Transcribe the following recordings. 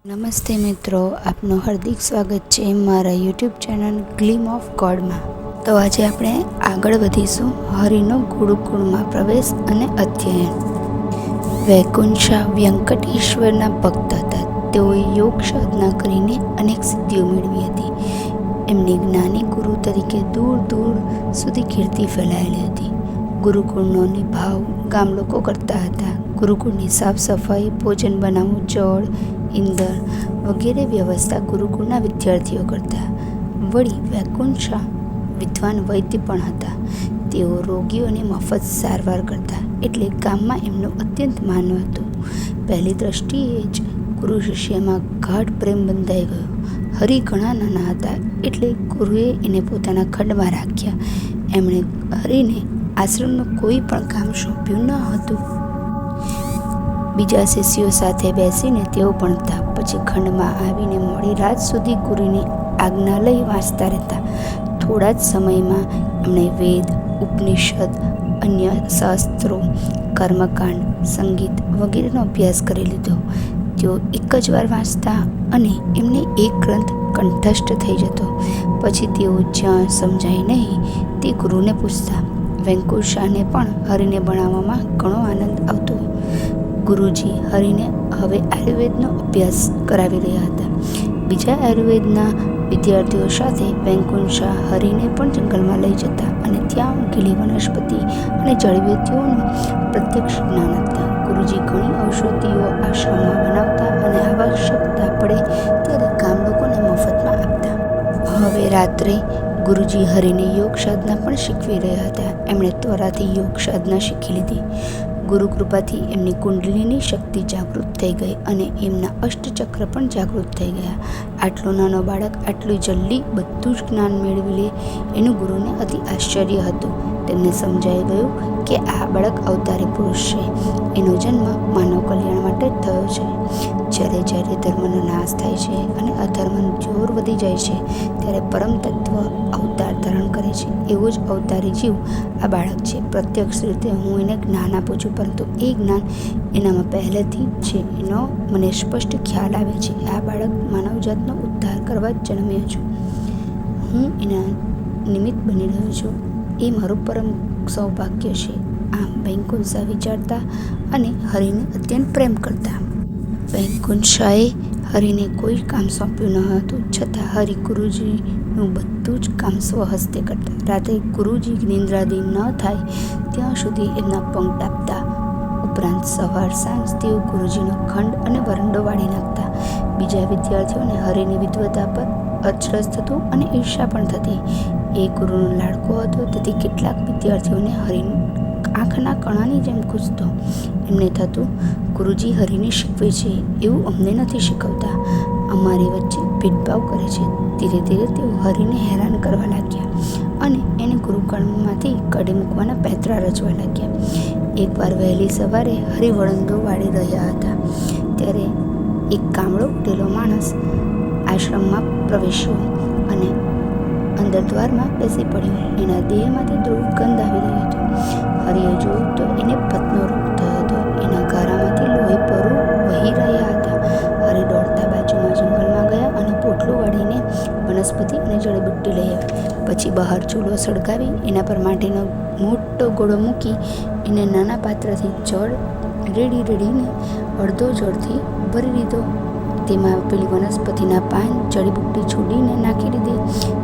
નમસ્તે મિત્રો, આપનું હાર્દિક સ્વાગત છે મારા યુટ્યુબ ચેનલ ગ્લીમ ઓફ ગોડમાં. તો આજે આપણે આગળ વધીશું હરિનો ગુરુકુળમાં પ્રવેશ અને અધ્યયન. વૈકુંઠા વ્યંકટેશ્વરના ભક્ત હતા. તેઓએ યોગ સાધના કરીને અનેક સિદ્ધિઓ મેળવી હતી. એમની જ્ઞાની ગુરુ તરીકે દૂર દૂર સુધી કીર્તિ ફેલાયેલી હતી. ગુરુકુળનો નિભાવ ગામ લોકો કરતા હતા. ગુરુકુળની સાફ સફાઈ, ભોજન બનાવવું, જળ, ઇંધણ વગેરે વ્યવસ્થા ગુરુકુળના વિદ્યાર્થીઓ કરતા. વળી વૈકુંઠા વિદ્વાન વૈદ્ય પણ હતા. તેઓ રોગીઓને મફત સારવાર કરતા, એટલે ગામમાં એમનું અત્યંત માન હતું. પહેલી દ્રષ્ટિએ જ ગુરુ શિષ્યમાં ગાઢ પ્રેમ બંધાઈ ગયો. હરિ ઘણા નાના હતા, એટલે ગુરુએ એને પોતાના ખંડમાં રાખ્યા. એમણે હરિને આશ્રમનું કોઈ પણ કામ સોંપ્યું ન હતું. બીજા શિષ્યો સાથે બેસીને તેઓ ભણતા. પછી ખંડમાં આવીને મોડી રાત સુધી ગુરુની આજ્ઞા લઈ વાંચતા રહેતા. થોડા જ સમયમાં એમણે વેદ, ઉપનિષદ, અન્ય શાસ્ત્રો, કર્મકાંડ, સંગીત વગેરેનો અભ્યાસ કરી લીધો. તેઓ એક જ વાર વાંચતા અને એમને એક ગ્રંથ કંઠસ્થ થઈ જતો. પછી તેઓ જ્યાં સમજાય નહીં તે ગુરુને પૂછતા. વૈકુંઠાને પણ હરિને ભણાવવામાં ઘણો આનંદ આવતો. ગુરુજી હરિને હવે આયુર્વેદનો અભ્યાસ કરાવી રહ્યા હતા. બીજા આયુર્વેદના વિદ્યાર્થીઓ સાથે વૈકુંઠા હરિને પણ જંગલમાં લઈ જતા અને ત્યાં ઉગેલી વનસ્પતિ અને જડીબુટ્ટીઓનું પ્રત્યક્ષ જ્ઞાન આપતા. ગુરુજી ઘણી ઔષધિઓ આશ્રમમાં બનાવતા અને આવશ્યકતા પડે ત્યારે ગામ લોકોને મફતમાં આપતા. હવે રાત્રે ગુરુજી હરિને યોગ સાધના પણ શીખવી રહ્યા હતા. એમણે ત્વરાથી યોગ સાધના શીખી લીધી. ગુરુ કૃપાથી એમની કુંડલીની શક્તિ જાગૃત થઈ ગઈ અને એમના અષ્ટચક્ર પણ જાગૃત થઈ ગયા. આટલો નાનો બાળક આટલું જલ્દી બધું જ જ્ઞાન મેળવી લે એનું ગુરુને અતિ આશ્ચર્ય હતું. તેમને સમજાઈ ગયું કે આ બાળક અવતારી પુરુષ છે. એનો જન્મ માનવ કલ્યાણ માટે જ થયો છે. જ્યારે જ્યારે ધર્મનો નાશ થાય છે અને અધર્મનું જોર વધી જાય છે ત્યારે પરમ તત્વ અવતાર ધારણ કરે છે. એવો જ અવતારી જીવ આ બાળક છે. પ્રત્યક્ષ રીતે હું એને જ્ઞાન આપું છું, પરંતુ એ જ્ઞાન એનામાં પહેલેથી જ છે. એનો મને સ્પષ્ટ ખ્યાલ આવે છે. આ બાળક માનવજાતનો ઉદ્ધાર કરવા જ જન્મ્યો છું. હું એના નિમિત્ત બની રહ્યો છું. એ મારું પરમ સૌભાગ્ય છે. આમ વૈકુંઠા વિચારતા અને હરિને અત્યંત પ્રેમ કરતા. વૈકુંઠાએ હરિને કોઈ કામ સોંપ્યું ન હતું, છતાં હરિ ગુરુજીનું બધું જ કામ સ્વહસ્તે કરતા. રાત્રે ગુરુજી નિંદ્રાધીન ન થાય ત્યાં સુધી એમના પંખ આપતા. ઉપરાંત સવાર સાંજ તેઓ ગુરુજીનો ખંડ અને વરંડો વાળી નાખતા. બીજા વિદ્યાર્થીઓને હરિની વિદ્વતા પર અચરજ થતું અને ઈર્ષા પણ થતી. એ ગુરુનો લાડકો હતો, તેથી કેટલાક વિદ્યાર્થીઓને હરિનું આંખના કણાની જેમ ખૂંચતો. એમને થતું, ગુરુજી હરિને શીખવે છે એવું અમને નથી શીખવતા, અમારી વચ્ચે ભેદભાવ કરે છે. ધીરે ધીરે તેઓ હરિને હેરાન કરવા લાગ્યા અને એને ગુરુકુળમાંથી કાઢી મૂકવાના પેંતરા રચવા લાગ્યા. એકવાર વહેલી સવારે હરિ વળંદો વાળી રહ્યા હતા ત્યારે એક કામળો ઉઠેલો માણસ આશ્રમમાં પ્રવેશ્યો અને અંદર દ્વારમાં બેસી પડ્યો. એના દેહમાંથી દુર્ગંધ આવી રહી હતી. હરિએ જોયું તો એને પતનો રોગ થયો હતો. એના ગારામાંથી લોહી પરું વહી રહ્યા હતા. હરિ દોડતા બાજુમાં જંગલમાં ગયા અને પોટલું વાળીને વનસ્પતિ અને જડીબુટ્ટી લઈ આવ્યા. પછી બહાર ચૂલો સળગાવી એના પર માટીનો મોટો ગોળો મૂકી એને નાના પાત્રથી જળ રેડીને અડધો જળથી ભરી દીધો. તેમાં પેલી વનસ્પતિના પાન જડીબુટ્ટી છોડીને નાખી દીધી.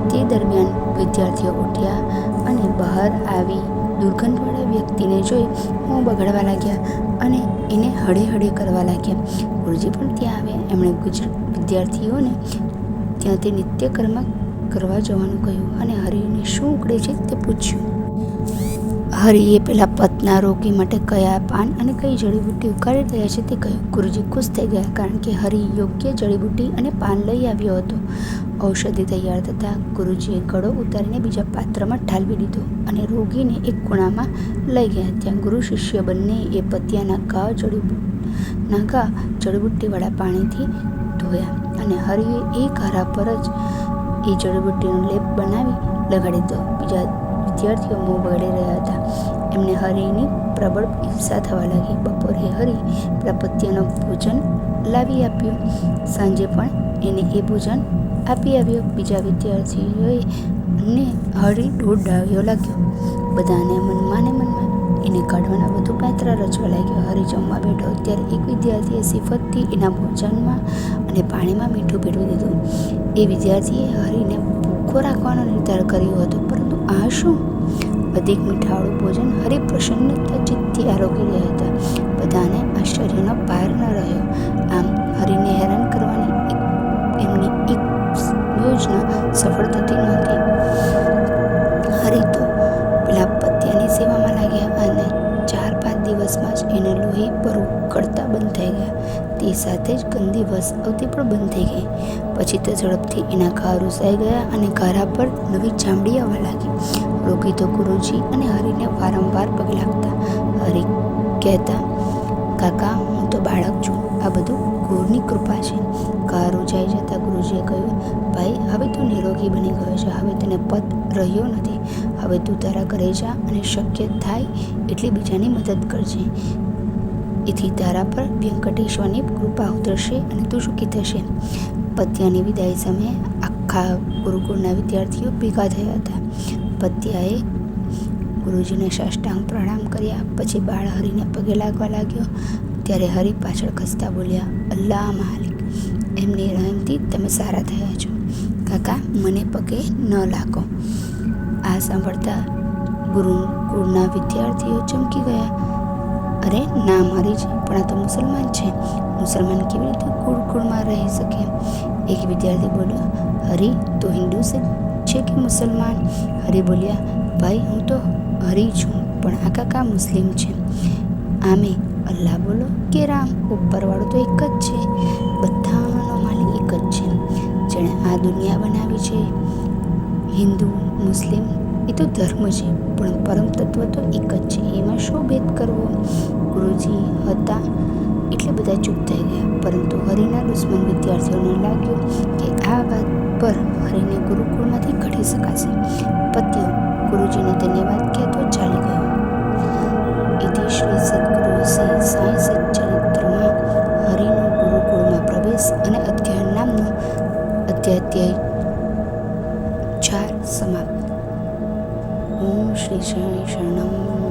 તે દરમિયાન વિદ્યાર્થીઓ ઉઠ્યા અને બહાર આવી દુર્ગંધવાળા વ્યક્તિને જોઈ મોં બગાડવા લાગ્યા અને એને હળે હળે કરવા લાગ્યા. ગુરુજી પણ ત્યાં આવ્યા. એમણે વિદ્યાર્થીઓને ત્યાંથી નિત્યકર્મ કરવા જવાનું કહ્યું અને હરિને શું ઉકળે છે તે પૂછ્યું. હરિએ પેલા પતના રોગી માટે કયા પાન અને કઈ જડીબુટ્ટી ઉકાળી રહ્યા છે તે કહ્યું. ગુરુજી ખુશ થઈ ગયા, કારણ કે હરિ યોગ્ય જડીબુટ્ટી અને પાન લઈ આવ્યો હતો. ઔષધિ તૈયાર થતાં ગુરુજીએ ગળો ઉતારીને બીજા પાત્રમાં ઠાલવી દીધો અને રોગીને એક ખૂણામાં લઈ ગયા. ત્યાં ગુરુ શિષ્ય બંને એ પતિયાના ઘા જડીબુટ્ટીવાળા પાણીથી ધોયા અને હરિએ એ ઘારા પર જ એ જડીબુટ્ટીનો લેપ બનાવી લગાડી દીધો. બીજા વિદ્યાર્થીઓ મોં બગાડી રહ્યા હતા એમને હરિની પ્રબળ ઈર્ષા થવા લાગી. બપોરે હરિ પેલા પત્યાનું ભોજન લાવી આપ્યું. સાંજે પણ એને એ ભોજન આપી આવ્યો. બીજા વિદ્યાર્થીઓએ ને હરિ દોડાવ્યો લાગ્યો. બધાને મનમાં ને મનમાં એને કાઢવાના વધુ પાત્ર રચવા લાગ્યો. હરિ જમવા બેઠો ત્યારે એક વિદ્યાર્થીએ સિફતથી એના ભોજનમાં અને પાણીમાં મીઠું ભેળવી દીધું. એ વિદ્યાર્થીએ હરિને ભૂખો રાખવાનો નિર્ધાર કર્યો હતો, પરંતુ આ શું? અધિક મીઠાવાળું ભોજન હરિ પ્રસન્નતા ચિત્તથી આરોગી રહ્યા હતા. બધાને આશ્ચર્યનો પાર ન રહ્યો. આમ હરિને હેરાન કરવાની એમની એક યોજના સફળ થતી નહોતી. હરિ તો પેલા પત્યાની સેવામાં લાગ્યા અને 4-5 દિવસમાં જ એને લોહી ભરવું કરતા બંધ થઈ ગયા. તે સાથે જ ગંદી વસ આવતી પણ બંધ થઈ ગઈ. પછી તો ઝડપથી એના ઘા રૂસાઈ ગયા અને ઘારા પર નવી ચામડી આવવા લાગી. રોગી તો ગુરુજી અને હરિને વારંવાર પગે લાગતા. હરિ કહેતા, કાકા, હું તો બાળક છું, આ બધું ગુરુની કૃપા છે. ઘા રૂજાઈ જતા ગુરુજીએ કહ્યું, ભાઈ, હવે તું નિરોગી બની ગયો છે. હવે તને પત રહ્યો નથી. હવે તું તારા ઘરે જા અને શક્ય થાય એટલી બીજાની મદદ કરજે. એથી તારા પર વ્યંકટેશ્વરની કૃપા ઉતરશે અને તું સુખી થશે. પત્યાની વિદાય સમયે આખા ગુરુકુળના વિદ્યાર્થીઓ ભેગા થયા હતા. પત્યાએ ગુરુજીને સાષ્ટાંગ પ્રણામ કર્યા. પછી બાળ હરિને પગે લાગવા લાગ્યો. ત્યારે હરિ પાછળ ખસતા બોલ્યા, અલ્લાહ માલિક, એમની રહેમથી તમે સારા થયા છો. કાકા, મને પગે ન લાગો. આ સાંભળતા ગુરુકુળના વિદ્યાર્થીઓ ચમકી ગયા. અરે, નામ હરિ છે, પણ આ તો મુસલમાન છે. મુસલમાન કેવી રીતે ગુરુકુળમાં રહી શકે? એક વિદ્યાર્થી બોલ્યો, હરિ તો હિન્દુ છે કે મુસલમાન? હરિ બોલ્યા, ભાઈ, હું તો હરિ છું, પણ આ કાકા મુસ્લિમ છે. આમે અલ્લાહ બોલો કે રામ, ઉપરવાળો તો એક જ છે. બધાનો માલિક એક જ છે. જેણે આ દુનિયા બનાવી છે. હિન્દુ મુસ્લિમ એ તો ધર્મ છે, પણ પરમ તત્વ તો એક જ છે. એમાં શું ભેદ કરવો? ગુરુજી હતા એટલે બધા ચૂપ થઈ ગયા. પરંતુ હરિના દુશ્મન વિદ્યાર્થીઓને લાગ્યું કે આ વાત પર હરિને ગુરુકુળમાંથી કાઢી શકાશે. પત્યો ગુરુજીને ધન્યવાદ કહેતો ચાલી ગયો. ઇતિ શ્રી સદગુરુ શ્રી સાંઈ સચ્ચરિત્રમાં હરિનો ગુરુકુળમાં પ્રવેશ અને અધ્યયન નામનો અધ્યાય 4 સમાપ્ત. ઓમ શ્રી શરણમ.